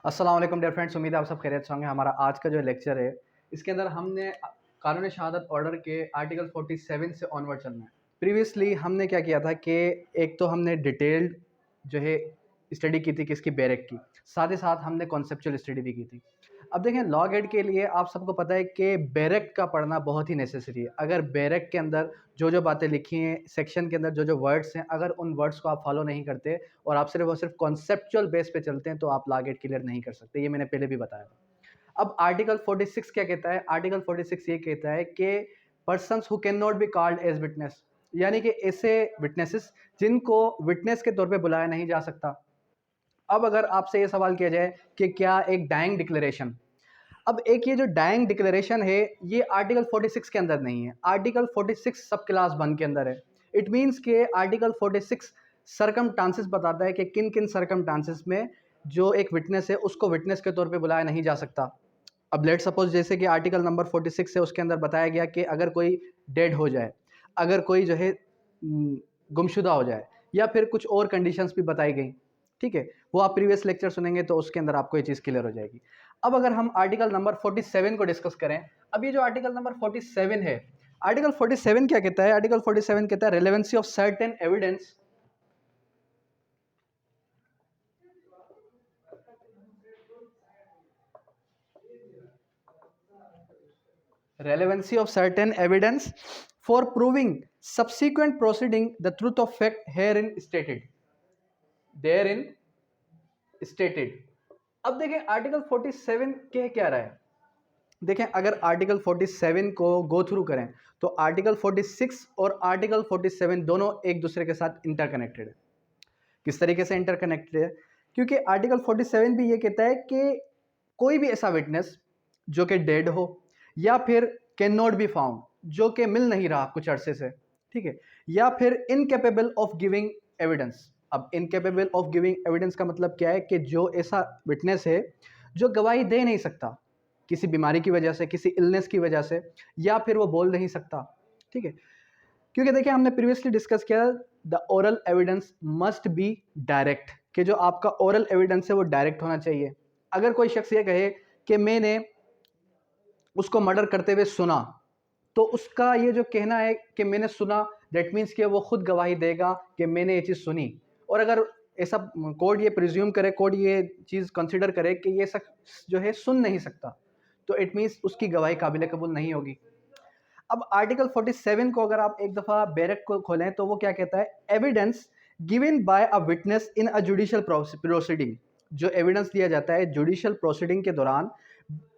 अस्सलाम वालेकुम dear friends, उम्मीद है आप सब खैरियत से होंगे। हमारा आज का जो लेक्चर है इसके अंदर हमने कानून शहादत ऑर्डर के आर्टिकल 47 से ऑनवर्ड चलना है। प्रीवियसली हमने क्या किया था कि एक तो हमने डिटेल्ड जो है स्टडी की थी किसकी, बैरक की, साथ ही साथ हमने कॉन्सेप्चुअल स्टडी भी की थी। अब देखें, लॉ गेट के लिए आप सबको पता है कि बैरक का पढ़ना बहुत ही नेसेसरी है। अगर बैरक के अंदर जो जो बातें लिखी हैं, सेक्शन के अंदर जो जो वर्ड्स हैं, अगर उन वर्ड्स को आप फॉलो नहीं करते और आप सिर्फ और सिर्फ कॉन्सेप्चुअल बेस पे चलते हैं तो आप लॉ गेट क्लियर नहीं कर सकते। ये मैंने पहले भी बताया था। अब आर्टिकल 46 क्या कहता है? आर्टिकल 46 ये कहता है कि persons who can not be called as witness, यानी कि ऐसे विटनेसेस जिनको विटनेस के तौर पे बुलाया नहीं जा सकता। अब अगर आपसे ये सवाल किया जाए कि क्या एक डाइंग डिक्लेरेशन, अब एक ये जो डाइंग डिक्लेरेशन है ये आर्टिकल 46 के अंदर नहीं है, आर्टिकल 46 सब क्लास 1 के अंदर है। इट मीन्स के आर्टिकल 46 सरकमस्टांसेस बताता है कि किन किन सरकमस्टांसेस में जो एक विटनेस है उसको विटनेस के तौर पे बुलाया नहीं जा सकता। अब लेट सपोज जैसे कि आर्टिकल नंबर 46 है, उसके अंदर बताया गया कि अगर कोई डेड हो जाए, अगर कोई जो है गुमशुदा हो जाए, या फिर कुछ और कंडीशंस भी बताई गई, ठीक है, वो आप प्रीवियस लेक्चर सुनेंगे तो उसके अंदर आपको ये चीज़ क्लियर हो जाएगी। अब अगर हम आर्टिकल नंबर 47 को डिस्कस करें, अब ये जो आर्टिकल नंबर 47 है, आर्टिकल 47 क्या कहता है? आर्टिकल 47 कहता है relevancy of certain evidence, relevancy of certain evidence for proving subsequent proceeding the truth of fact herein stated। अब देखें आर्टिकल 47 कह क्या रहा है। देखें, अगर आर्टिकल 47 को गो थ्रू करें तो आर्टिकल 46 और आर्टिकल 47 दोनों एक दूसरे के साथ इंटरकनेक्टेड है। किस तरीके से इंटरकनेक्टेड है? क्योंकि आर्टिकल 47 भी ये कहता है कि कोई भी ऐसा विटनेस जो कि डेड हो या फिर कैन नॉट बी फाउंड, जो कि मिल नहीं रहा कुछ अरसे से, ठीक है, या फिर इनकेपेबल ऑफ गिविंग एविडेंस। अब इनकेपेबल ऑफ गिविंग एविडेंस का मतलब क्या है? कि जो ऐसा विटनेस है जो गवाही दे नहीं सकता किसी बीमारी की वजह से, किसी इलनेस की वजह से, या फिर वो बोल नहीं सकता, ठीक है। क्योंकि देखिए, हमने प्रीवियसली डिस्कस किया the oral evidence must be direct, कि जो आपका ओरल एविडेंस है वो डायरेक्ट होना चाहिए। अगर कोई शख्स ये कहे कि मैंने उसको मर्डर करते हुए सुना, तो उसका ये जो कहना है कि मैंने सुना, दैट मीन्स कि वो खुद गवाही देगा कि मैंने ये चीज़ सुनी। और अगर ऐसा कोर्ट ये प्रिज्यूम करे, कोर्ट ये चीज़ कंसिडर करे कि ये शख्स जो है सुन नहीं सकता, तो इट मीन्स उसकी गवाही काबिल कबूल नहीं होगी। अब आर्टिकल 47 को अगर आप एक दफ़ा बैरक को खोलें तो वो क्या कहता है? Evidence given by a witness in a judicial proceeding, जो एविडेंस दिया जाता है जुडिशियल प्रोसीडिंग के दौरान,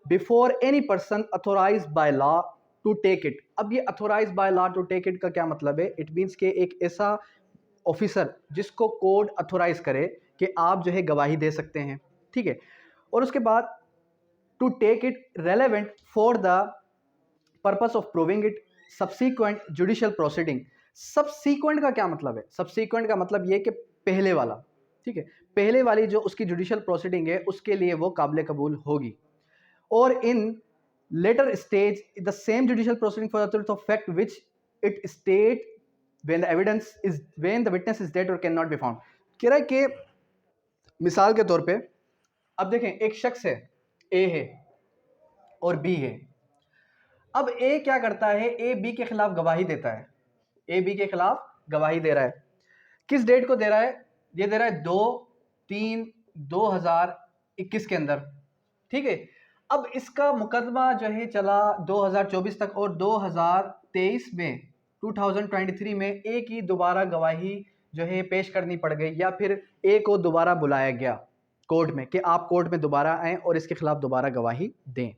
before any person authorise by law to take it. अब ये authorise by law to take it का क्या मतलब है? इट मीन्स के एक ऐसा ऑफिसर जिसको कोर्ट अथोराइज करे कि आप जो है गवाही दे सकते हैं, ठीक है। और उसके बाद to take it relevant for the purpose of proving it subsequent judicial proceeding. Subsequent का क्या मतलब है? सब्सीक्वेंट का मतलब ये कि पहले वाला, ठीक है, पहले वाली जो उसकी जुडिशियल प्रोसीडिंग है उसके लिए वो काबिल कबूल होगी। और in later stage the same judicial proceeding for the truth of fact which it state when the evidence is when the witness is dead और कैन नॉट बी फाउंड। कह रहा है कि मिसाल के तौर पे, अब देखें, एक शख्स है, ए है और बी है। अब ए क्या करता है? ए बी के खिलाफ गवाही देता है, ए बी के खिलाफ गवाही दे रहा है। किस डेट को दे रहा है? ये दे रहा है 2/3/2021 के अंदर, ठीक है। अब इसका मुकदमा जो है चला 2024 तक, और 2023 में 2023 में ए की दोबारा गवाही जो है पेश करनी पड़ गई, या फिर ए को दोबारा बुलाया गया कोर्ट में कि आप कोर्ट में दोबारा आएँ और इसके खिलाफ दोबारा गवाही दें।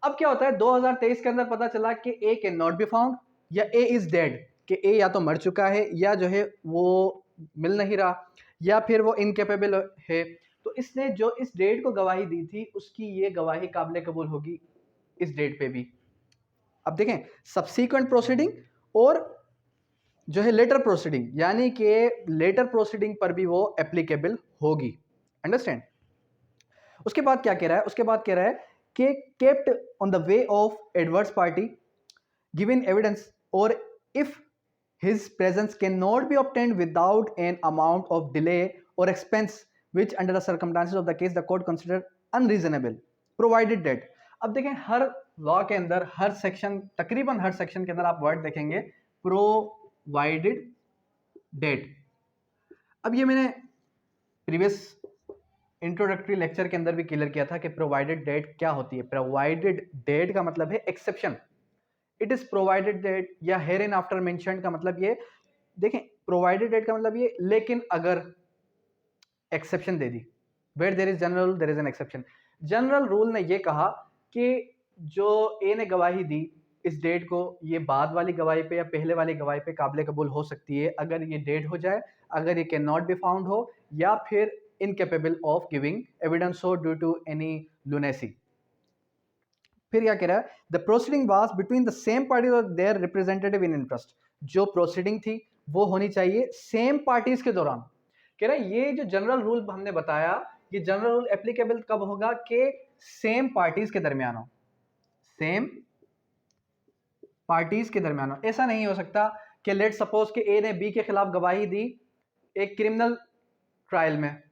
अब क्या होता है? 2023 के अंदर पता चला कि ए कैन नॉट बी फाउंड, या ए इज डेड, कि ए या तो मर चुका है या जो है वो मिल नहीं रहा, या फिर वो इनकेपेबल है। तो इसने जो इस डेट को गवाही दी थी उसकी ये गवाही काबिल कबूल होगी इस डेट पे भी। अब देखें, सब्सीक्वेंट प्रोसीडिंग और जो है लेटर प्रोसीडिंग, यानी कि लेटर प्रोसीडिंग पर भी वो एप्लीकेबल होगी। अंडरस्टैंड? उसके बाद क्या कह रहा है? उसके बाद कह रहा है कि kept on the way of adverse party given evidence, और if his presence cannot be obtained without an amount of delay or expense which under the circumstances of the case the court consider unreasonable provided that। अब देखें हर law के अंदर हर section, तकरीबन हर section के अंदर आप word देखेंगे प्रोवाइडेड डेट। अब ये मैंने प्रीवियस इंट्रोडक्टरी लेक्चर के अंदर भी क्लियर किया था कि प्रोवाइडेड डेट क्या होती है। प्रोवाइडेड डेट का मतलब है exception, it is provided that या हेयर इन आफ्टर मेंशन्ड का मतलब ये, देखें प्रोवाइडेड डेट का मतलब ये लेकिन अगर एक्सेप्शन दे दी, where there is general rule there is an exception. General rule ने ये कहा कि जो ए ने गवाही दी इस डेट को, ये बाद वाली गवाही पे या पहले वाली गवाही पे काबिल कबूल हो सकती है अगर ये डेट हो जाए, अगर ये कैन नॉट बी फाउंड हो, या फिर इनकेपेबल ऑफ गिविंग एविडेंस हो ड्यू टू एनी लुनेसी। फिर क्या कह रहा है, the proceeding was between the same party और देयर रिप्रेजेंटेटिव इन इंटरेस्ट। जो प्रोसीडिंग थी वो होनी चाहिए सेम पार्टीज के दौरान। कह रहा है ये जो जनरल रूल हमने बताया, ये जनरल रूल एप्लीकेबल कब होगा कि सेम पार्टीज के दरमियान हो, सेम पार्टीज के दरमियान हो। ऐसा नहीं हो सकता कि लेट सपोज कि ए ने बी के खिलाफ गवाही दी एक क्रिमिनल ट्रायल में,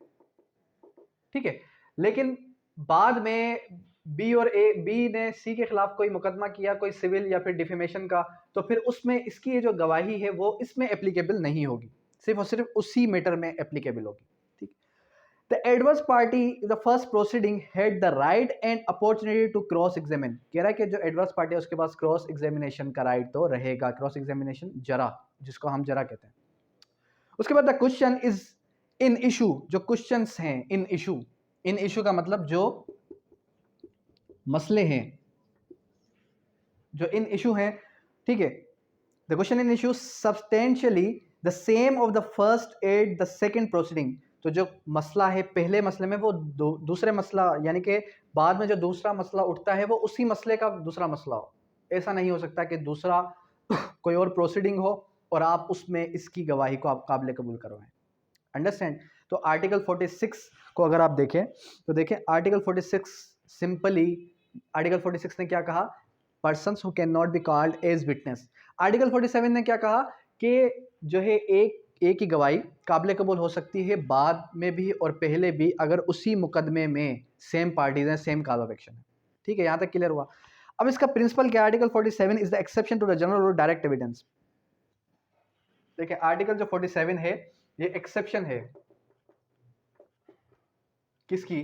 ठीक है, लेकिन बाद में बी ने सी के खिलाफ कोई मुकदमा किया, कोई सिविल या फिर डिफेमेशन का, तो फिर उसमें इसकी ये जो गवाही है वो इसमें एप्लीकेबल नहीं होगी, सिर्फ और सिर्फ उसी मैटर में एप्लीकेबल होगी। ठीक, the adverse party the first proceeding had the right and opportunity to cross examine. कह रहा है कि जो एडवर्स पार्टी है उसके पास क्रॉस एग्जामिनेशन का राइट तो रहेगा, क्रॉस एग्जामिनेशन जरा, जिसको हम जरा कहते हैं। उसके बाद the question is in issue, जो क्वेश्चंस हैं इन इशू, इन इशू का मतलब जो मसले हैं, जो इन इशू हैं, ठीक है। The question in issue substantially the same of the first at the second proceeding. तो जो मसला है पहले मसले में वो दूसरे मसला, यानी कि बाद में जो दूसरा मसला उठता है वो उसी मसले का दूसरा मसला हो। ऐसा नहीं हो सकता कि दूसरा कोई और प्रोसीडिंग हो और आप उसमें इसकी गवाही को आप काबिल कबूल करवाएं। अंडरस्टैंड। तो आर्टिकल 46 को अगर आप देखें तो देखें आर्टिकल 46 सिंपली, आर्टिकल 46 ने क्या कहा, persons who can not be called as witness. Article 47 ने क्या कहा कि जो है एक ही गवाही काबिल कबूल हो सकती है बाद में भी और पहले भी अगर उसी मुकदमे में सेम पार्टीज हैं, सेम काज ऑफ एक्शन है। ठीक है, यहां तक क्लियर हुआ। अब इसका प्रिंसिपल क्या, article 47 is the exception to the general rule direct evidence. देखिए आर्टिकल जो 47 है ये एक्सेप्शन है किसकी,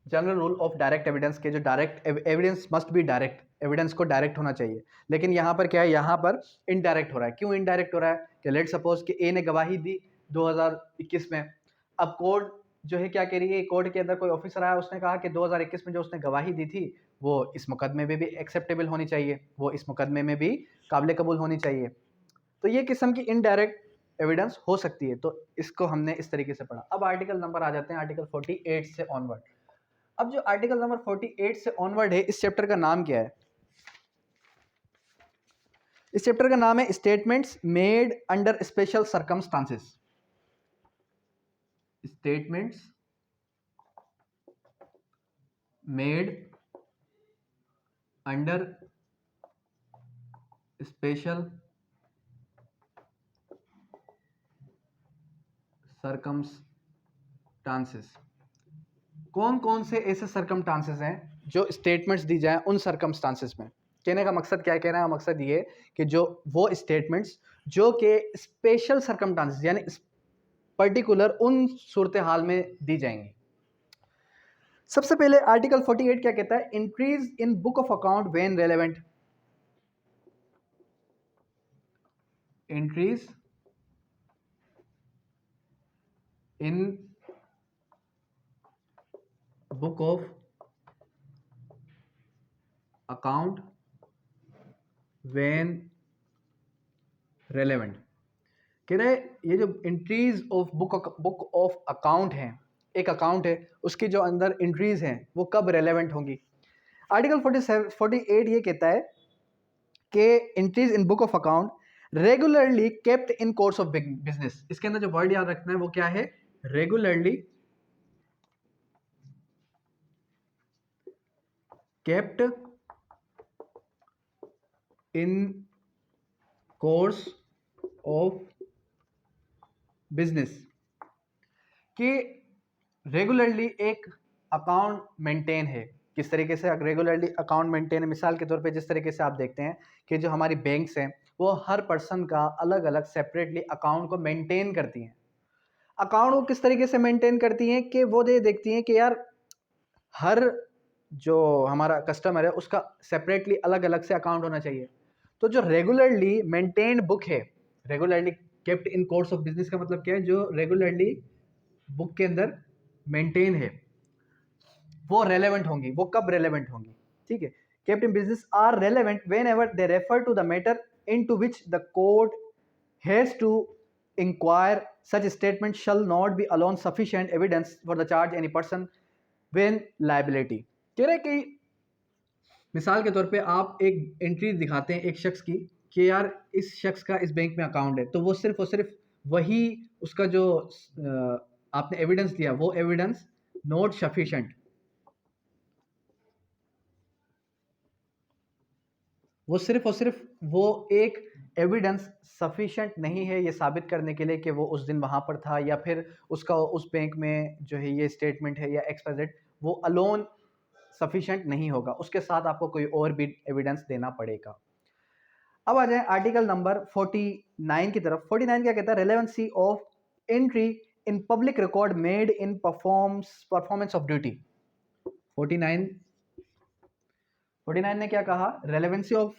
general rule of direct evidence के, जो direct evidence must be direct, evidence को डायरेक्ट होना चाहिए। लेकिन यहाँ पर क्या है, यहाँ पर इनडायरेक्ट हो रहा है। क्यों इनडायरेक्ट हो रहा है कि लेट सपोज कि ए ने गवाही दी 2021 में, अब कोर्ट जो है क्या कह रही है, कोर्ट के अंदर कोई ऑफिसर आया, उसने कहा कि 2021 में जो उसने गवाही दी थी वो इस मुकदमे में भी एक्सेप्टेबल होनी चाहिए, वो इस मुकदमे में भी काबिल कबूल होनी चाहिए। तो ये किस्म की इनडायरेक्ट एविडेंस हो सकती है। तो इसको हमने इस तरीके से पढ़ा। अब आर्टिकल नंबर आ जाते हैं आर्टिकल 48 से ऑनवर्ड। अब जो आर्टिकल नंबर 48 से ऑनवर्ड है, इस चैप्टर का नाम क्या है, इस चैप्टर का नाम है statements made under special circumstances. Statements made under special circumstances. कौन कौन से ऐसे सर्कमस्टांसेस हैं जो स्टेटमेंट्स दी जाए उन सर्कमस्टांसेस में। कहने का मकसद क्या है, कहने का मकसद ये कि जो वो स्टेटमेंट्स जो कि स्पेशल सर्कमस्टांसेस यानी पर्टिकुलर उन सूरत हाल में दी जाएंगी। सबसे पहले आर्टिकल 48 क्या कहता है, entries in book of account when relevant. Entries in book of account when relevant. कह रहे ये जो entries of book of account है, एक अकाउंट है उसके जो अंदर एंट्रीज हैं वो कब रेलेवेंट होंगी। आर्टिकल 48 ये कहता है कि entries in book of account regularly kept in course of business. इसके अंदर जो वर्ड याद रखना है वो क्या है, regularly kept in course of business. कि रेगुलरली एक अकाउंट मेंटेन है। किस तरीके से रेगुलरली अकाउंट मेंटेन है? मिसाल के तौर पे जिस तरीके से आप देखते हैं कि जो हमारी बैंक्स हैं वो हर पर्सन का अलग अलग सेपरेटली अकाउंट को मेंटेन करती हैं। अकाउंट को किस तरीके से मेंटेन करती हैं कि वो ये देखती हैं कि यार हर जो हमारा कस्टमर है उसका सेपरेटली अलग अलग से अकाउंट होना चाहिए। तो जो रेगुलरली मेंटेन्ड बुक है, regularly kept in course of business का मतलब क्या है? जो रेगुलरली बुक के अंदर मेंटेन है वो रेलेवेंट होंगी। वो कब रेलेवेंट होंगी? ठीक है, kept in business are relevant whenever they refer to the matter into which the court has to inquire. Such statement shall not be alone sufficient evidence for the charge any person when liability. कह रहे कि मिसाल के तौर पे आप एक entry दिखाते हैं एक शख्स की कि यार इस शख्स का इस बैंक में अकाउंट है, तो वो सिर्फ और सिर्फ वही उसका जो आपने एविडेंस दिया वो एविडेंस नॉट सफिशिएंट, वो सिर्फ और सिर्फ वो एक एविडेंस सफिशिएंट नहीं है ये साबित करने के लिए कि वो उस दिन वहाँ पर था, या फिर उसका उस बैंक में जो है ये स्टेटमेंट है या एक्सपाइजेड, वो अलोन सफिशिएंट नहीं होगा, उसके साथ आपको कोई और भी एविडेंस देना पड़ेगा। अब आ जाए आर्टिकल नंबर 49 की तरफ। 49 क्या कहता है? Relevancy of entry in public record made in performance of duty. 49 ने क्या कहा? Relevancy of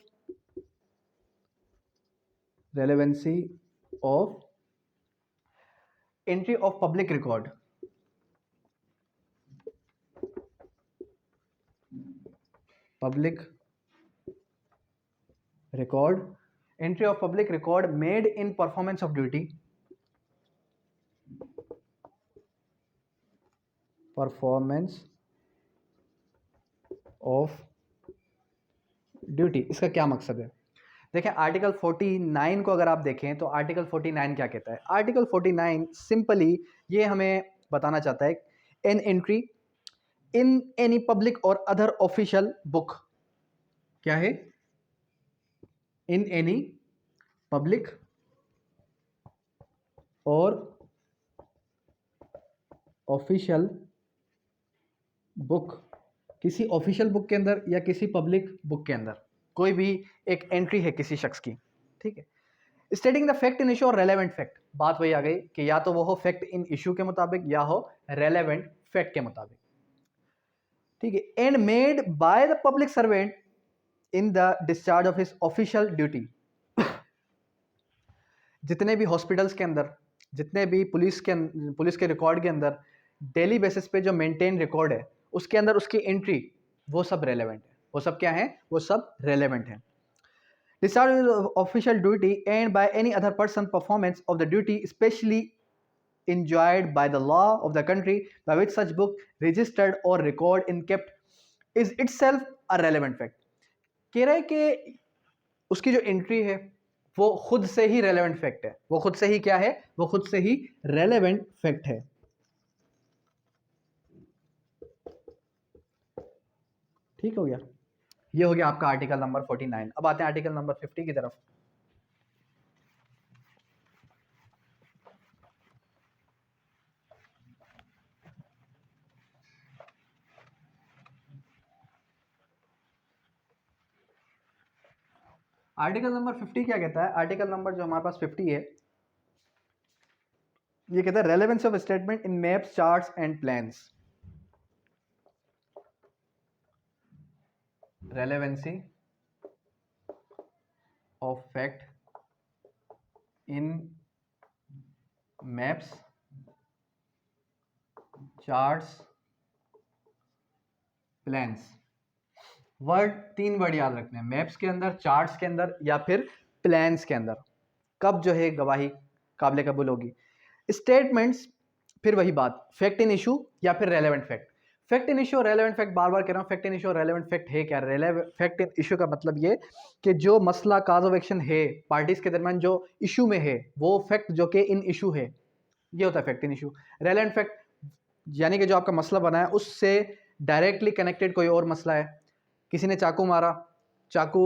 entry of public record, entry of public record made in performance of duty, performance of duty. इसका क्या मकसद है? देखें आर्टिकल 49 को अगर आप देखें तो आर्टिकल 49 क्या कहता है? आर्टिकल 49 सिंपली ये हमें बताना चाहता है an entry in any public और अदर ऑफिशियल बुक। क्या है? इन एनी पब्लिक और ऑफिशियल बुक, किसी ऑफिशियल बुक के अंदर या किसी पब्लिक बुक के अंदर कोई भी एक एंट्री है किसी शख्स की, ठीक है, stating the fact in issue और रेलेवेंट फैक्ट। बात वही आ गई कि या तो वो हो फैक्ट इन इशू के मुताबिक या हो रेलेवेंट फैक्ट के मुताबिक, ठीक है। And made by the public servant in the discharge of his official duty. जितने भी हॉस्पिटल्स के अंदर, जितने भी पुलिस के रिकॉर्ड के अंदर डेली बेसिस पे जो मेंटेन रिकॉर्ड है उसके अंदर उसकी एंट्री वो सब रेलेवेंट है। वो सब क्या है? वो सब रेलेवेंट है। Discharge official duty and by any other person performance of the duty specially enjoyed by the law of the country by which such book registered or record in kept is itself a relevant fact। कह रहे हैं कि उसकी जो entry है वो खुद से ही रेलेवेंट फैक्ट है। वो खुद से ही क्या है? वो खुद से ही रेलेवेंट फैक्ट है। ठीक हो गया? ये हो गया आपका आर्टिकल नंबर 49। अब आते हैं आर्टिकल नंबर 50 की तरफ। आर्टिकल नंबर 50 क्या कहता है? आर्टिकल नंबर जो हमारे पास 50 है ये कहता है relevance of statement in maps, charts and plans. Relevancy of fact in maps, charts, plans. Word, 3 word याद रखने हैं, मैप्स के अंदर, चार्ट्स के अंदर या फिर प्लान्स के अंदर। कब जो है गवाही काबिल कबूल होगी? स्टेटमेंट्स, फिर वही बात, फैक्ट इन इशू या फिर relevant fact. Fact in issue और रेलेवेंट फैक्ट, बार बार कह रहा हूँ, फैक्ट इन इशू और रेलेवेंट फैक्ट है क्या? फैक्ट इन इशू का मतलब ये कि जो मसला काज ऑफ एक्शन है पार्टीज के दरमियान जो इशू में है वो फैक्ट जो कि इन इशू है, ये होता है fact in issue. Relevant fact यानी कि जो आपका मसला बना है उससे डायरेक्टली कनेक्टेड कोई और मसला है। किसी ने चाकू मारा, चाकू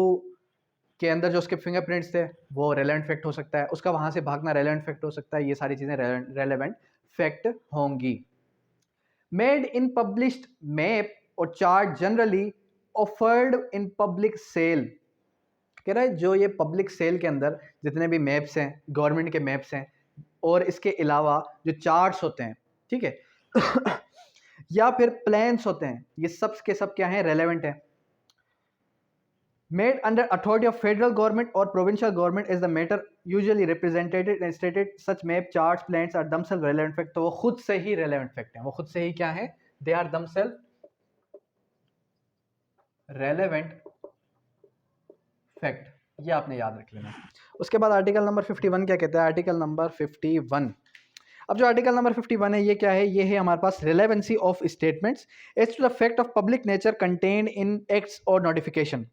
के अंदर जो उसके फिंगरप्रिंट्स थे वो रेलेवेंट फैक्ट हो सकता है, उसका वहाँ से भागना रेलेवेंट फैक्ट हो सकता है। ये सारी चीज़ें रेलेवेंट फैक्ट होंगी। मेड इन पब्लिश्ड मैप और chart generally offered in public sale. कह रहा है जो ये पब्लिक सेल के अंदर जितने भी मैप्स हैं, गवर्नमेंट के मैप्स हैं, और इसके अलावा जो चार्ट्स होते हैं, ठीक है या फिर प्लान्स होते हैं, ये सब के सब क्या हैं, रेलेवेंट है। Made under authority of federal government or provincial government is the matter usually represented and stated. Such map, charts, plans are themselves relevant fact. तो वो खुद से ही relevant fact हैं, वो खुद से ही क्या है, they are themselves relevant fact। ये आपने याद रख लेना। उसके बाद आर्टिकल नंबर 51 क्या कहता है, आर्टिकल नंबर 51। अब जो आर्टिकल नंबर 51 है ये क्या है, ये है हमारे पास relevancy of statements as to the fact of public nature contained in acts और नोटिफिकेशन।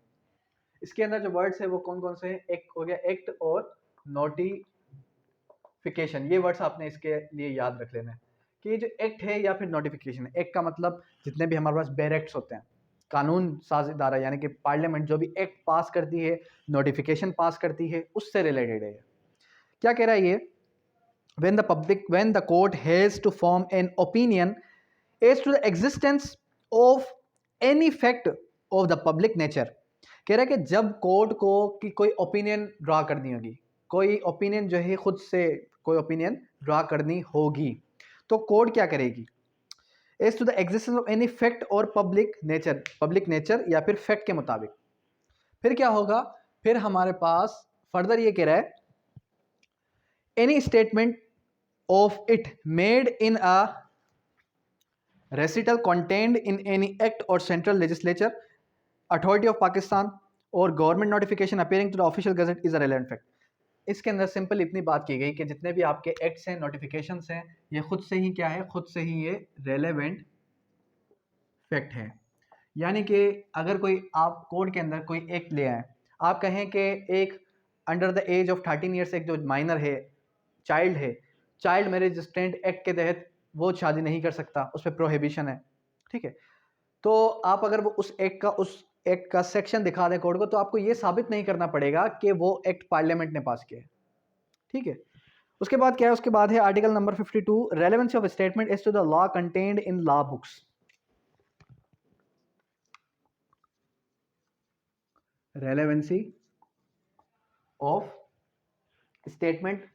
इसके अंदर जो वर्ड्स है वो कौन कौन से हैं, एक हो गया एक्ट और नोटिफिकेशन। ये वर्ड्स आपने इसके लिए याद रख लेना है कि ये जो एक्ट है या फिर नोटिफिकेशन है। एक्ट का मतलब जितने भी हमारे पास बैरेक्ट्स होते हैं, कानून साज इदारा, यानी कि पार्लियामेंट जो भी एक्ट पास करती है, नोटिफिकेशन पास करती है, उससे रिलेटेड है। क्या कह रहा है ये, when the court has to form an opinion as to the existence of any fact of the public nature। कह रहा है कि जब कोर्ट को कि कोई ओपिनियन ड्रा करनी होगी, कोई ओपिनियन जो है खुद से कोई ओपिनियन ड्रा करनी होगी, तो कोर्ट क्या करेगी, as to the existence of any fact और पब्लिक नेचर या फिर फैक्ट के मुताबिक। फिर क्या होगा, फिर हमारे पास फर्दर ये कह रहा है any statement of it made in a recital contained in any act और central legislature authority of Pakistan और government notification appearing to the official gazette is a relevant fact. इसके अंदर सिंपल इतनी बात की गई कि जितने भी आपके एक्ट्स हैं, नोटिफिकेशंस हैं, ये खुद से ही क्या है, खुद से ही ये रेलेवेंट फैक्ट है। यानी कि अगर कोई आप कोर्ट के अंदर कोई एक्ट ले आए, आप कहें कि एक under the age of 13 years एक जो माइनर है, चाइल्ड है, चाइल्ड मैरिज रेस्ट्रेंट एक्ट के तहत वो शादी नहीं कर सकता, उस पर प्रोहिबिशन है, ठीक है। तो आप अगर वो उस एक्ट का सेक्शन दिखा दें कोर्ट को, तो आपको ये साबित नहीं करना पड़ेगा कि वो एक्ट पार्लियामेंट ने पास किया है, ठीक है। उसके बाद क्या है, उसके बाद है article number 52 relevancy of statement as to the law contained in law books. Relevancy of statement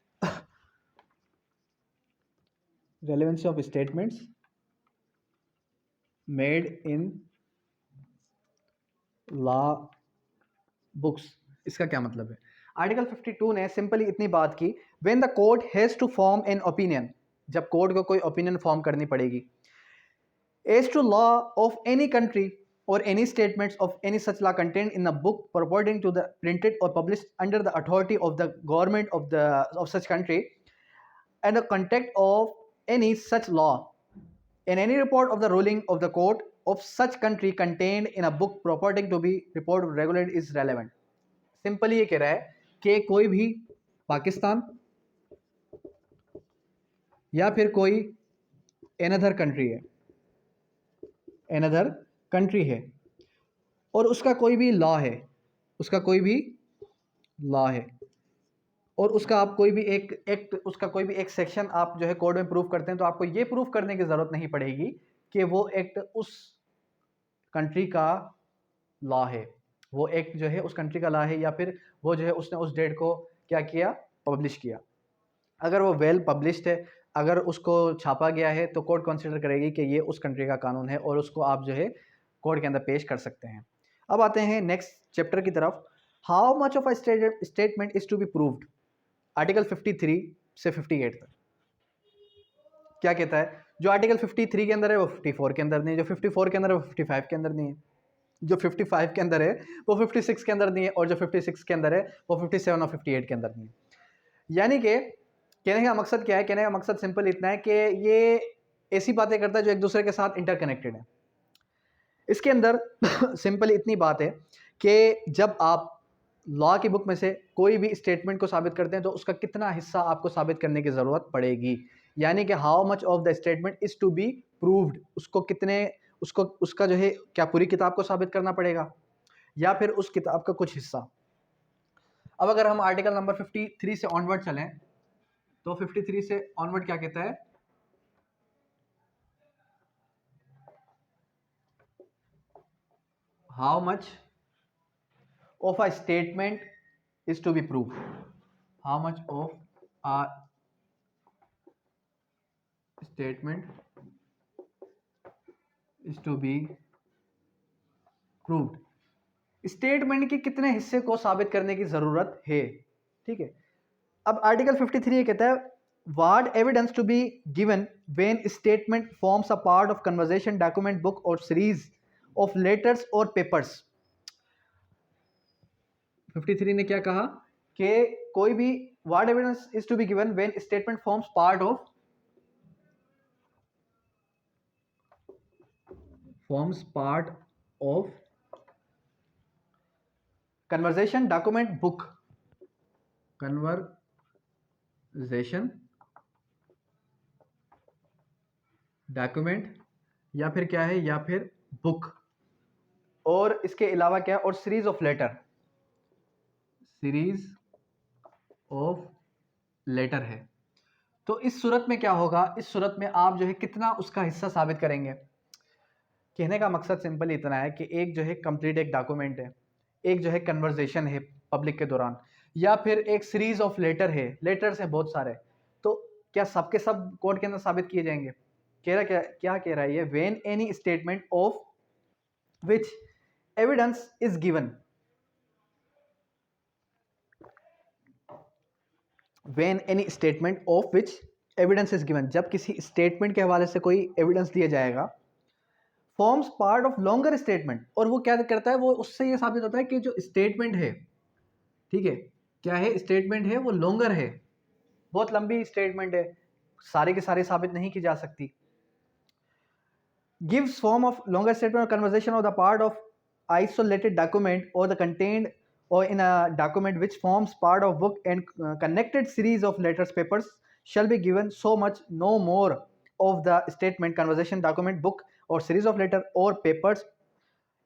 relevancy of statements made in law books. इसका क्या मतलब है, आर्टिकल 52 ने सिंपली इतनी बात की, when the court has to form an opinion, जब court को कोई ओपिनियन फॉर्म करनी पड़ेगी, as to law of any country or any statements of any such law contained in a book purporting to the printed or published under the authority of the government of such country and the content of any such law in any report of the ruling of the court of such country contained in a book purporting to be report regulated is relevant। Simply ये कह रहा है कि कोई भी पाकिस्तान या फिर कोई एनदर कंट्री है और उसका कोई भी लॉ है, और उसका आप कोई भी एक एक्ट, उसका कोई भी एक सेक्शन आप जो है कोर्ट में प्रूफ करते हैं, तो आपको ये प्रूफ करने की ज़रूरत नहीं पड़ेगी कि वो एक्ट उस कंट्री का लॉ है, वो एक्ट जो है उस कंट्री का लॉ है, या फिर वो जो है उसने उस डेट को क्या किया, पब्लिश किया। अगर वो वेल पब्लिश्ड है, अगर उसको छापा गया है, तो कोर्ट कंसिडर करेगी कि ये उस कंट्री का कानून है और उसको आप जो है कोर्ट के अंदर पेश कर सकते हैं। अब आते हैं नेक्स्ट चैप्टर की तरफ, how much of a statement is to be proved. Article 53 से 58 तक क्या कहता है, जो आर्टिकल 53 के अंदर है वो 54 के अंदर नहीं है, जो 54 के अंदर है वो 55 के अंदर नहीं है, जो 55 के अंदर है वो 56 के अंदर नहीं है, और जो 56 के अंदर है वो 57 और 58 के अंदर नहीं है। यानी कि कहने का मकसद क्या है, कहने का मकसद सिंपल इतना है कि ये ऐसी बातें करता है जो एक दूसरे के साथ इंटरकनेक्टेड है। इसके अंदर सिंपल इतनी बात है कि जब आप लॉ की बुक में से कोई भी स्टेटमेंट को साबित करते हैं, तो उसका कितना हिस्सा आपको साबित करने की ज़रूरत पड़ेगी, यानी कि how much of the statement is to be proved, उसका जो है क्या पूरी किताब को साबित करना पड़ेगा या फिर उस किताब का कुछ हिस्सा। अब अगर हम आर्टिकल नंबर 53 से ऑनवर्ड चलें, तो 53 से ऑनवर्ड क्या कहता है, how much of a statement is to be prove, how much of a statement is to be proved, statement के कितने हिस्से को साबित करने की जरूरत है। ठीक है, अब आर्टिकल 53 ये कहता है what evidence to be given when statement forms a part of conversation, document, book और सीरीज ऑफ लेटर्स और पेपर्स। 53 ने क्या कहा कि कोई भी what evidence is to be given when statement forms part of conversation, document, book, conversation, document या फिर क्या है, या फिर बुक, और इसके अलावा क्या, और series of letter, series of letter है। तो इस सूरत में क्या होगा, इस सूरत में आप जो है कितना उसका हिस्सा साबित करेंगे। कहने का मकसद सिंपल इतना है कि एक जो है कंप्लीट एक डॉक्यूमेंट है, एक जो है कन्वर्सेशन है पब्लिक के दौरान, या फिर एक सीरीज ऑफ लेटर है, लेटर्स हैं बहुत सारे, तो क्या सबके सब कोर्ट के अंदर साबित किए जाएंगे। कह रहा क्या कह रहा है ये, when any statement of which evidence is given, when any statement of which evidence is given, जब किसी स्टेटमेंट के हवाले से कोई एविडेंस दिया जाएगा, forms part of longer statement, और वो क्या करता है, वो उससे ये साबित होता है कि जो स्टेटमेंट है, ठीक है, क्या है, स्टेटमेंट है वो लॉन्गर है, बहुत लंबी स्टेटमेंट है, सारे के सारे साबित नहीं की जा सकती। Gives form of longer statement और conversation of the part of isolated document और the content or in a document which forms part of book and connected series of letters, papers shall be given so much no more of the statement, conversation, document, book or series of letter or papers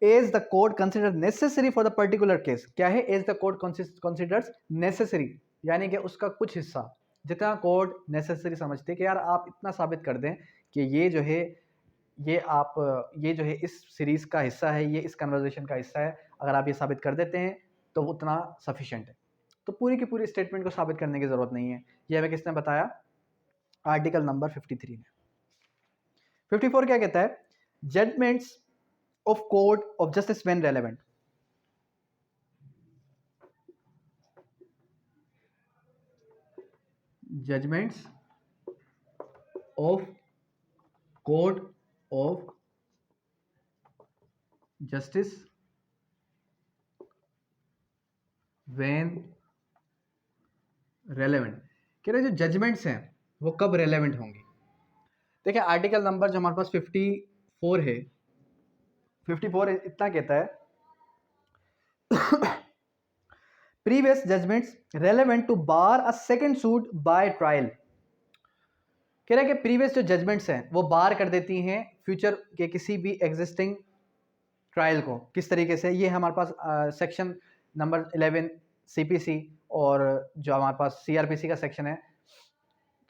as the court considers necessary for the particular case। क्या है, as the court considers necessary, यानी कि उसका कुछ हिस्सा जितना court necessary समझते कि यार आप इतना साबित कर दें कि ये जो है, ये आप ये जो है इस सीरीज का हिस्सा है, ये इस कन्वर्सेशन का हिस्सा है, अगर आप ये साबित कर देते हैं तो उतना सफिशिएंट है। तो पूरी की पूरी स्टेटमेंट को साबित करने की जरूरत नहीं है। ये हमें किसने बताया, आर्टिकल नंबर 53 ने। 54 क्या कहता है, judgements of court of justice when relevant, judgements of court of justice when relevant, कह रहे जो जजमेंट्स हैं वो कब रेलेवेंट होंगी। देखिए आर्टिकल नंबर जो हमारे पास 54 है, 54 इतना कहता है previous judgments relevant to bar a second suit by trial. कह रहा है कि प्रीवियस जो जजमेंट्स हैं वो बार कर देती हैं फ्यूचर के किसी भी एग्जिस्टिंग ट्रायल को। किस तरीके से, ये हमारे पास सेक्शन नंबर 11 सीपीसी और जो हमारे पास सीआरपीसी का सेक्शन है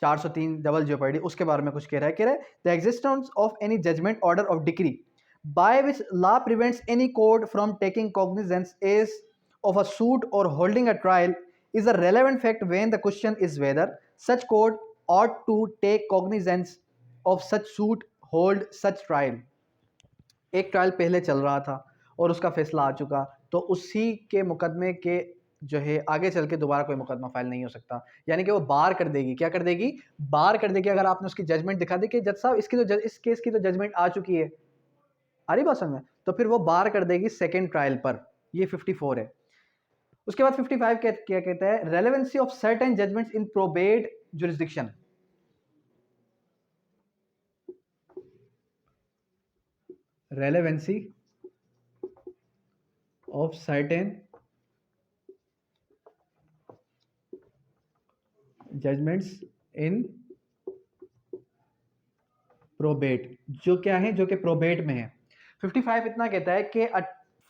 403 डबल जेओपर्डी, उसके बारे में कुछ कह रहा है the existence of any judgment, order of decree by which law prevents any court from taking cognizance as of a suit or holding a trial is a relevant fact when the question is whether such court ought to take cognizance of such suit, hold such trial। एक trial पहले चल रहा था और उसका फैसला आ चुका, तो उसी के मुकदमे के जो है आगे चल के दोबारा कोई मुकदमा फाइल नहीं हो सकता, यानी कि वो बार कर देगी। क्या कर देगी, बार कर देगी। अगर आपने उसकी जजमेंट दिखा दी कि जज साहब इसकी तो इस केस की तो जजमेंट आ चुकी है, आ रही बात समझ में, तो फिर वो बार कर देगी सेकेंड ट्रायल पर। ये 54 है। उसके बाद 55 क्या कहता है, relevancy of certain judgements in probate jurisdiction. Relevancy of certain judgements in probate, जो क्या है, जो कि प्रोबेट में है। 55 इतना कहता है कि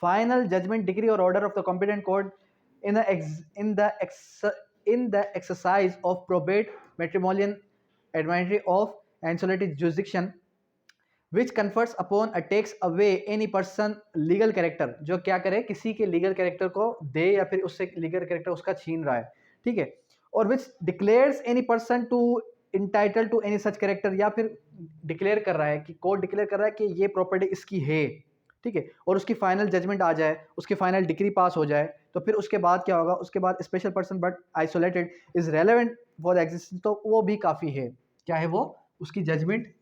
फाइनल जजमेंट, डिग्री और order of the competent court in the exercise of probate, matrimonial, administrative of ancillary jurisdiction which confers upon or takes away any person legal character, जो क्या करे, किसी के लीगल कैरेक्टर को दे या फिर उससे लीगल कैरेक्टर उसका छीन रहा है, ठीक है। और which declares any person to entitle to any such character, या फिर डिक्लेयर कर रहा है कि कोर्ट डिक्लेयर कर रहा है कि ये प्रॉपर्टी इसकी है, ठीक है, और उसकी फाइनल जजमेंट आ जाए, उसकी फाइनल डिक्री पास हो जाए, तो फिर उसके बाद क्या होगा, उसके बाद special person but isolated is relevant for the existence, तो वो भी काफ़ी है, क्या है वो, उसकी जजमेंट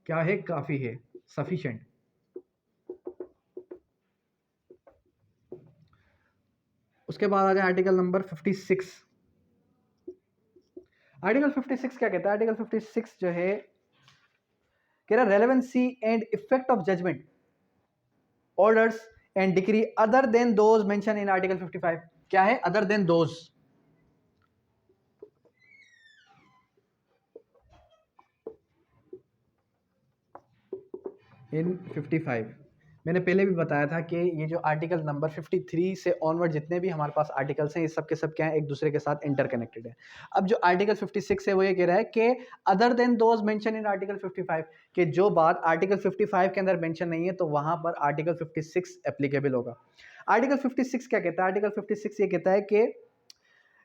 क्या है, काफ़ी है, सफिशिएंट। उसके बाद आ जाए आर्टिकल नंबर 56। आर्टिकल 56 क्या कहता है, आर्टिकल 56 जो है कह रहा relevancy and effect of judgment orders and decree other than those mention in article 55। क्या है अदर देन दोज, इन 55। मैंने पहले भी बताया था कि ये जो आर्टिकल नंबर 53 से ऑनवर्ड जितने भी हमारे पास आर्टिकल्स हैं, ये सब के सब क्या है, एक दूसरे के साथ इंटरकनेक्टेड है। अब जो आर्टिकल 56 है वो ये कह रहा है कि other than those mention in article 55, कि जो बात आर्टिकल 55 के अंदर मेंशन नहीं है तो वहां पर आर्टिकल 56 एप्लीकेबल होगा। आर्टिकल 56 क्या कहता है, आर्टिकल 56 ये कहता है कि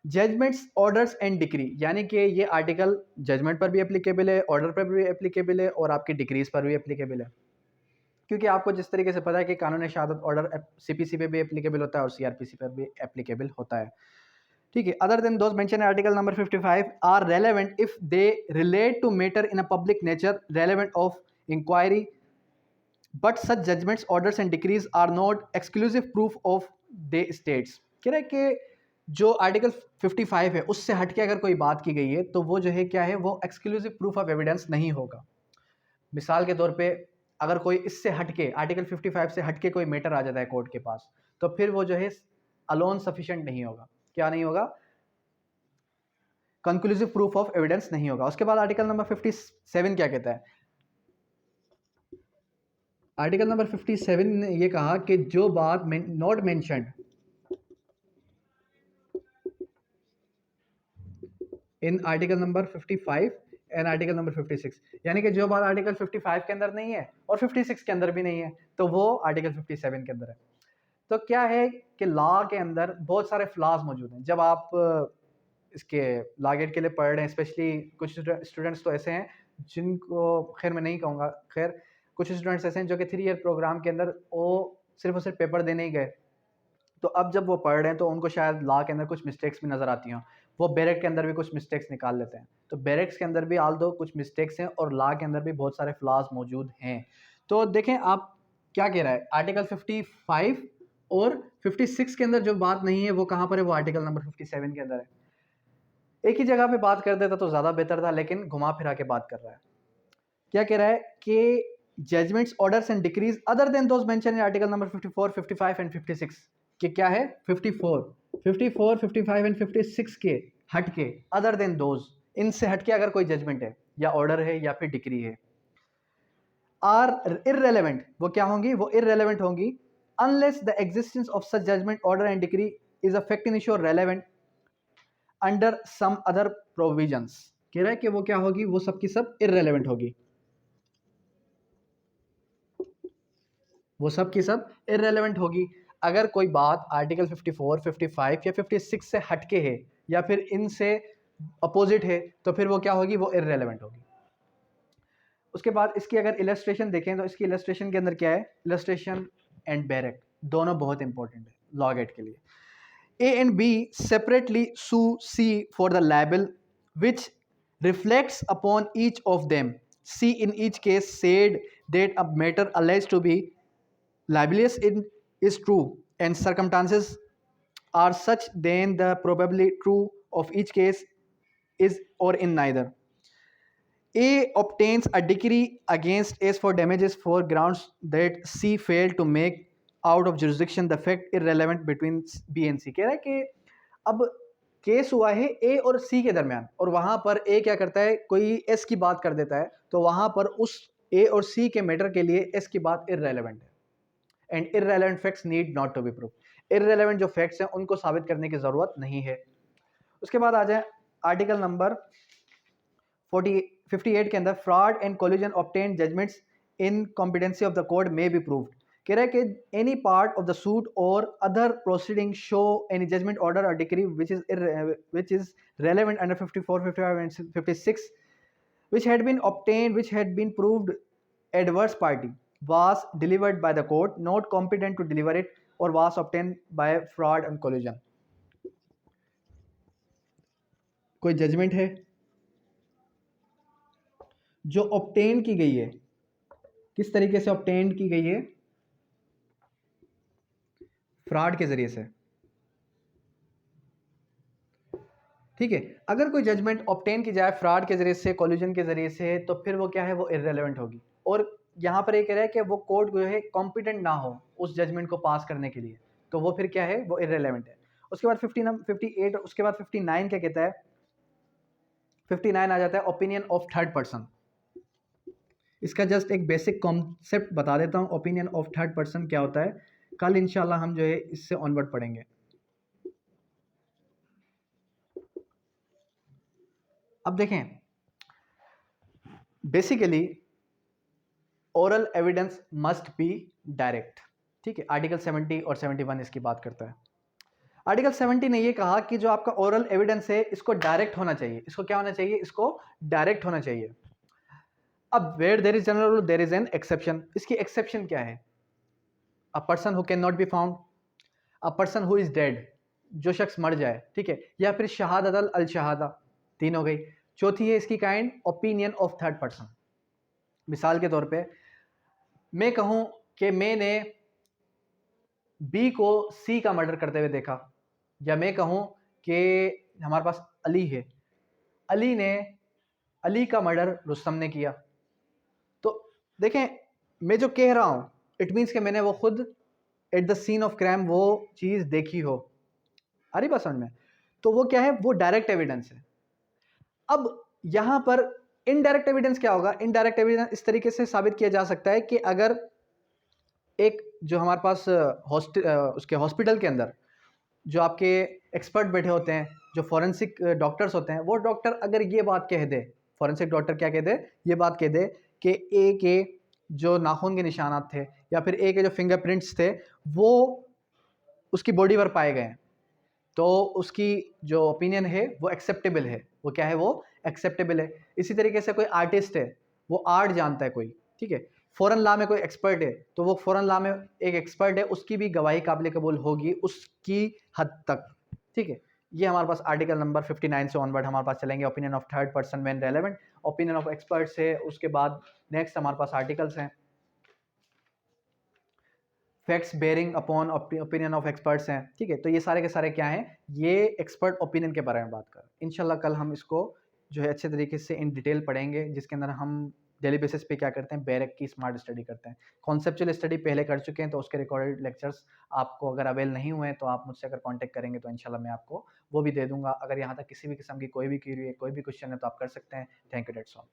जजमेंट्स ऑर्डर्स एंड डिक्री, यानी कि ये आर्टिकल जजमेंट पर भी एप्लीकेबल है, ऑर्डर पर भी एप्लीकेबल है और आपकी डिक्रीज पर भी एप्लीकेबल है, क्योंकि आपको जिस तरीके से पता है कि कानून शहादत ऑर्डर सीपीसी पे भी एप्लीकेबल होता है और सीआरपीसी पर भी एप्लीकेबल होता है, ठीक है। Other than those mention article number 55 are relevant if they relate to matter in a public nature relevant of inquiry, but such judgments orders and decrees are not exclusive proof of they states. कह रहे कि जो article 55 है उससे हटके अगर कोई बात की गई है तो वो जो है क्या है, वो एक्सक्लूसिव प्रूफ ऑफ एविडेंस नहीं होगा। मिसाल के तौर पे अगर कोई इससे हटके आर्टिकल 55 से हटके कोई मैटर आ जाता है कोर्ट के पास, तो फिर वो जो है अलोन सफिशिएंट नहीं होगा, क्या नहीं होगा, कंक्लूसिव प्रूफ ऑफ एविडेंस नहीं होगा। उसके बाद आर्टिकल नंबर 57 क्या कहता है, आर्टिकल नंबर 57 ने ये कहा कि जो बात not mentioned in article number 55 and article number 56, यानी कि जो बात आर्टिकल 55 के अंदर नहीं है और 56 के अंदर भी नहीं है तो वो आर्टिकल 57 के अंदर है। तो क्या है कि लॉ के अंदर बहुत सारे फ्लॉज मौजूद हैं। जब आप इसके लॉ गेट के लिए पढ़ रहे हैं, स्पेशली कुछ स्टूडेंट्स तो ऐसे हैं जिनको, खैर मैं नहीं कहूँगा, खैर कुछ स्टूडेंट्स ऐसे हैं जो कि 3 ईयर प्रोग्राम के अंदर वो सिर्फ और सिर्फ पेपर देने ही गए, तो अब जब वो पढ़ रहे हैं तो उनको शायद लॉ के अंदर कुछ मिस्टेक्स भी नज़र आती हों, वो बैरेक के अंदर भी कुछ मिस्टेक्स निकाल लेते हैं। तो बैरेक्स के अंदर भी आल दो कुछ मिस्टेक्स हैं और लॉ के अंदर भी बहुत सारे फ्लॉज मौजूद हैं। तो देखें आप क्या कह रहा है, आर्टिकल 55 और 56 के अंदर जो बात नहीं है वो कहाँ पर है, वो आर्टिकल नंबर 57 के अंदर है। एक ही जगह पे बात कर देता तो ज़्यादा बेहतर था, लेकिन घुमा फिरा के बात कर रहा है। क्या कह रहा है कि judgments orders and decrees other than those mention in article number 54, 55 and 56, कि क्या है 54, 54, 55 एंड 56 के हटके, अदर देन दोज, इनसे हटके अगर कोई जजमेंट है या ऑर्डर है या फिर डिक्री है, आर इररेलेवेंट, वो क्या होंगी, वो इररेलेवेंट होंगी unless the existence of such judgment order and decree is a fact in issue relevant under some other provisions. कह रहा है कि वो क्या होगी, वो सब की सब इररेलेवेंट होगी, वो सब की सब इररेलेवेंट होगी अगर कोई बात आर्टिकल 54, 55 या 56 से हटके है या फिर इनसे अपोजिट है, तो फिर वो क्या होगी, वो इररेलेवेंट होगी। उसके बाद इसकी अगर इलस्ट्रेशन देखें तो इसकी इलस्ट्रेशन के अंदर क्या है, इलस्ट्रेशन एंड बैरेक दोनों बहुत इंपॉर्टेंट है लॉ गेट के लिए। A and B separately sue C for the liable which reflects upon each of them. C in each case said that a matter alleged to be libelous is true and circumstances are such then the probably true of each case is or in neither. A obtains a decree against S for damages for grounds that C failed to make out of jurisdiction the fact irrelevant between B and C. कह रहा है कि अब case हुआ है ए और सी के दरमियान और वहां पर ए क्या करता है, कोई एस की बात कर देता है, तो वहां पर उस ए और सी के मैटर के लिए एस की बात इररेलेवेंट है and irrelevant facts need not to be proof. Irrelevant जो फैक्ट्स हैं उनको साबित करने की जरूरत नहीं है। उसके बाद आ जाए आर्टिकल नंबर 58 के अंदर fraud and collusion obtain judgments incompetency of the court may be proved. कह रहा है कि any part of the suit or other proceeding show any judgment, order or decree which is relevant under 54, 55 and 56 which had been obtained, which had been proved adverse party was delivered by the court not competent to deliver it or was obtained by fraud and collusion. कोई judgement है जो obtain की गई है, किस तरीके से obtain की गई है? फ्रॉड के जरिए से, ठीक है। अगर कोई जजमेंट ऑब्टेन की जाए फ्रॉड के जरिए से, कॉल्यूजन के जरिए से, तो फिर वो क्या है, वो इररेलेवेंट होगी। और यहाँ पर ये कह रहा है कि वो कोर्ट जो है कॉम्पिटेंट ना हो उस जजमेंट को पास करने के लिए, तो वो फिर क्या है, वो इररेलेवेंट है। उसके बाद 58, उसके बाद 59 क्या कहता है? 59 आ जाता है ओपिनियन ऑफ थर्ड पर्सन। इसका जस्ट एक बेसिक कॉन्सेप्ट बता देता हूँ, ओपिनियन ऑफ थर्ड पर्सन क्या होता है। कल इंशाल्लाह हम जो है इससे ऑनवर्ड पढ़ेंगे। अब देखें, basically oral evidence must be direct, ठीक है। आर्टिकल 70 और 71 इसकी बात करता है। आर्टिकल 70 ने ये कहा कि जो आपका ओरल एविडेंस है इसको डायरेक्ट होना चाहिए। इसको क्या होना चाहिए? इसको डायरेक्ट होना चाहिए। अब where there is general rule there is an exception. इसकी एक्सेप्शन क्या है? A person who can not be found, a person who is dead, जो शख्स मर जाए, ठीक है, या फिर शहादत अल शहादा, 3 हो गई। चौथी है इसकी kind opinion of third person. मिसाल के तौर पे मैं कहूं कि मैंने बी को सी का मर्डर करते हुए देखा, या मैं कहूं कि हमारे पास अली है, अली ने अली का मर्डर रुस्तम ने किया। तो देखें, मैं जो कह रहा हूं इट मीन्स कि मैंने वो खुद at the scene of crime वो चीज़ देखी हो। आ रही बात समझ में? तो वो क्या है, वो डायरेक्ट एविडेंस है। अब यहां पर इनडायरेक्ट एविडेंस क्या होगा? इनडायरेक्ट एविडेंस इस तरीके से साबित किया जा सकता है कि अगर एक जो हमारे पास उसके हॉस्पिटल के अंदर जो आपके एक्सपर्ट बैठे होते हैं, जो फॉरेंसिक डॉक्टर्स होते हैं, वो डॉक्टर अगर ये बात कह दे, फॉरेंसिक डॉक्टर क्या कह दे, ये बात कह दे कि ए के जो नाखून के निशानात थे या फिर ए के जो फिंगरप्रिंट्स थे वो उसकी बॉडी पर पाए गए हैं, तो उसकी जो ओपिनियन है वो एक्सेप्टेबल है। वो क्या है? वो एक्सेप्टेबल है। इसी तरीके से कोई आर्टिस्ट है, वो आर्ट जानता है कोई, ठीक है, फॉरेन लॉ में कोई एक्सपर्ट है, तो वो फॉरेन लॉ में एक एक्सपर्ट है, उसकी भी गवाही काबिल कबूल होगी उसकी हद तक, ठीक है। ये हमारे पास आर्टिकल नंबर 59 से ऑनवर्ड हमारे पास चलेंगे। Opinion of third person when relevant, opinion of experts है। उसके बाद नेक्स्ट हमारे पास आर्टिकल्स हैं, facts bearing upon opinion of experts हैं, ठीक है। तो ये सारे के सारे क्या हैं? ये एक्सपर्ट ओपिनियन के बारे में बात कर। इंशाल्लाह कल हम इसको जो है अच्छे तरीके से इन डिटेल पढ़ेंगे, जिसके अंदर हम डेली बेसिस पे क्या करते हैं, बैरक की स्मार्ट स्टडी करते हैं। कॉन्सेप्चुअल स्टडी पहले कर चुके हैं, तो उसके रिकॉर्डेड लेक्चर्स आपको अगर अवेल नहीं हुए हैं तो आप मुझसे अगर कांटेक्ट करेंगे तो इंशाल्लाह मैं आपको वो भी दे दूंगा। अगर यहाँ तक किसी भी किस्म की कोई भी क्वेरी है, कोई भी क्वेश्चन है, तो आप कर सकते हैं। Thank you, that's all.